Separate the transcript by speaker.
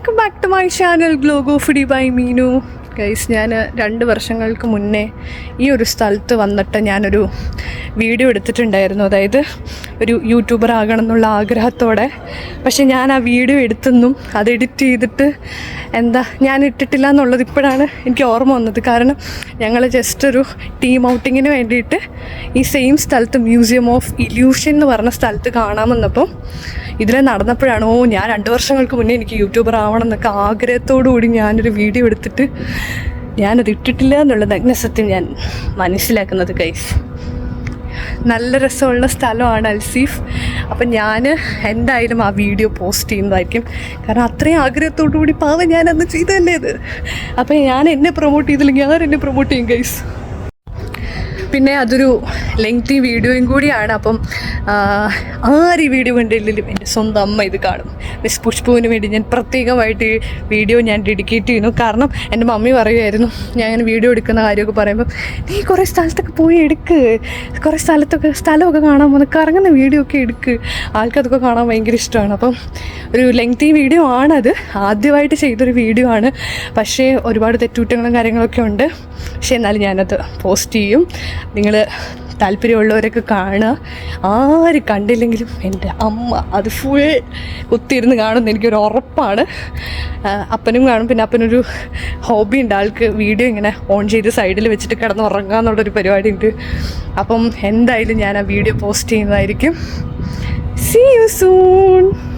Speaker 1: Welcome back to my channel Glogo foodie by Meenu. Guys, ഞാൻ 2 വർഷങ്ങൾക്ക് മുന്നേ ഈ ഒരു സ്ഥലത്ത് വന്നിട്ട് ഞാനൊരു വീഡിയോ എടുത്തിട്ടുണ്ടായിരുന്നു. അതായത് ഒരു യൂട്യൂബർ ആകണം എന്നുള്ള ആഗ്രഹത്തോടെ. പക്ഷേ ഞാൻ ആ വീഡിയോ എടുത്തെന്നും അത് എഡിറ്റ് ചെയ്തിട്ട് ഞാൻ ഇട്ടിട്ടില്ല എന്നുള്ളത് ഇപ്പോഴാണ് എനിക്ക് ഓർമ്മ വന്നത്. കാരണം ഞങ്ങൾ ജസ്റ്റ് ഒരു ടീം ഔട്ടിങ്ങിന് വേണ്ടിയിട്ട് ഈ സെയിം സ്ഥലത്ത് മ്യൂസിയം ഓഫ് ഇല്യൂഷൻ എന്ന് പറഞ്ഞ സ്ഥലത്ത് കാണാമെന്നപ്പം ഇതിലെ നടന്നപ്പോഴാണ് ഞാൻ 2 വർഷങ്ങൾക്ക് മുന്നേ എനിക്ക് യൂട്യൂബർ ആവണം എന്നൊക്കെ ആഗ്രഹത്തോടു കൂടി ഞാനൊരു വീഡിയോ എടുത്തിട്ട് ഞാനത് ഇട്ടിട്ടില്ല എന്നുള്ള നഗ്നസത്യം ഞാൻ മനസ്സിലാക്കുന്നത്. ഗൈസ്, നല്ല രസമുള്ള സ്ഥലമാണ് അൽസീഫ്. അപ്പം ഞാൻ എന്തായാലും ആ വീഡിയോ പോസ്റ്റ് ചെയ്യുന്നതായിരിക്കും. കാരണം അത്രയും ആഗ്രഹത്തോടു കൂടി പാവം ഞാനന്ന് ചെയ്തു തന്നെ ഇത്. അപ്പം ഞാൻ എന്നെ പ്രൊമോട്ട് ചെയ്തില്ലെങ്കിൽ ആരെന്നെ പ്രൊമോട്ട് ചെയ്യും ഗൈസ്. പിന്നെ അതൊരു ലെങ്തി വീഡിയോയും കൂടിയാണ്. അപ്പം ആര് ഈ വീഡിയോ കണ്ടില്ലെങ്കിലും എൻ്റെ സ്വന്തം അമ്മ ഇത് കാണും. മിസ് പുഷ്പുവിന് വേണ്ടി ഞാൻ പ്രത്യേകമായിട്ട് ഈ വീഡിയോ ഞാൻ ഡെഡിക്കേറ്റ് ചെയ്യുന്നു. കാരണം എൻ്റെ മമ്മി പറയുമായിരുന്നു, ഞാൻ അങ്ങനെ വീഡിയോ എടുക്കുന്ന കാര്യമൊക്കെ പറയുമ്പം, നീ കുറേ സ്ഥലത്തൊക്കെ പോയി എടുക്ക്, കുറേ സ്ഥലമൊക്കെ കാണാൻ പോകുന്ന കറങ്ങുന്ന വീഡിയോ ഒക്കെ എടുക്ക്, ആൾക്കതൊക്കെ കാണാൻ ഭയങ്കര ഇഷ്ടമാണ്. അപ്പം ഒരു ലെങ്തി വീഡിയോ ആണത്. ആദ്യമായിട്ട് ചെയ്തൊരു വീഡിയോ ആണ്. പക്ഷേ ഒരുപാട് തെറ്റുകുറ്റങ്ങളും കാര്യങ്ങളൊക്കെ ഉണ്ട്. പക്ഷേ എന്നാലും ഞാനത് പോസ്റ്റ് ചെയ്യും. നിങ്ങൾ താല്പര്യമുള്ളവരൊക്കെ കാണുക. ആര് കണ്ടില്ലെങ്കിലും എൻ്റെ അമ്മ അത് ഫുൾ കുത്തിയിരുന്ന് കാണുമെന്ന് എനിക്കൊരു ഉറപ്പാണ്. അപ്പനും കാണും. പിന്നെ അപ്പനൊരു ഹോബി ഉണ്ട്, ആൾക്ക് വീഡിയോ ഇങ്ങനെ ഓൺ ചെയ്ത് സൈഡിൽ വെച്ചിട്ട് കിടന്ന് ഉറങ്ങുക എന്നുള്ളൊരു പരിപാടി ഉണ്ട്. അപ്പം എന്തായാലും ഞാൻ ആ വീഡിയോ പോസ്റ്റ് ചെയ്യുന്നതായിരിക്കും. See you soon.